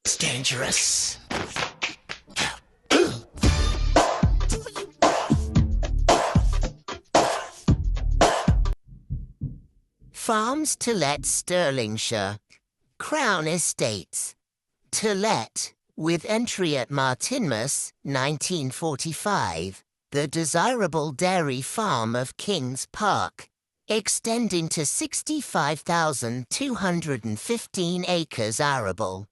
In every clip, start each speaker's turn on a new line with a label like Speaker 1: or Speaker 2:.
Speaker 1: It's dangerous.
Speaker 2: Farms to let Stirlingshire. Crown Estates. To let, with entry at Martinmas, 1945, the desirable dairy farm of Kings Park, extending to 65,215 acres arable.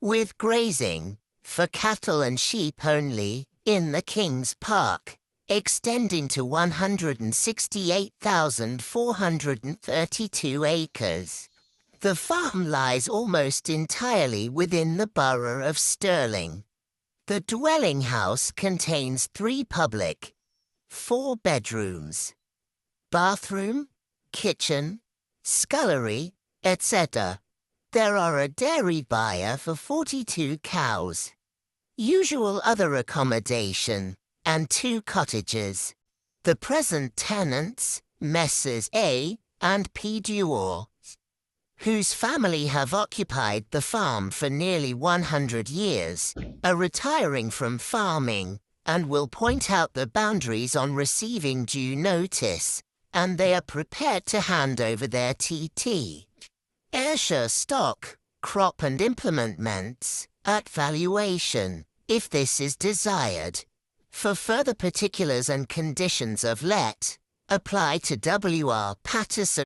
Speaker 2: With grazing, for cattle and sheep only, in the Kings Park, extending to 168,432 acres. The farm lies almost entirely within the Burgh of Stirling. The dwelling house contains 3 public, 4 bedrooms, bathroom, kitchen, scullery, etc. There are a Dairy Byre for 42 cows. Usual other accommodation, and 2 cottages. The present tenants, Messrs A and P. Dewar, whose family have occupied the farm for nearly 100 years, are retiring from farming and will point out the boundaries on receiving due notice, and they are prepared to hand over their TT. Ayrshire Stock, crop and implement-ments, at valuation, if this is desired. For further particulars and conditions of let, apply to W.R. PATTERSON.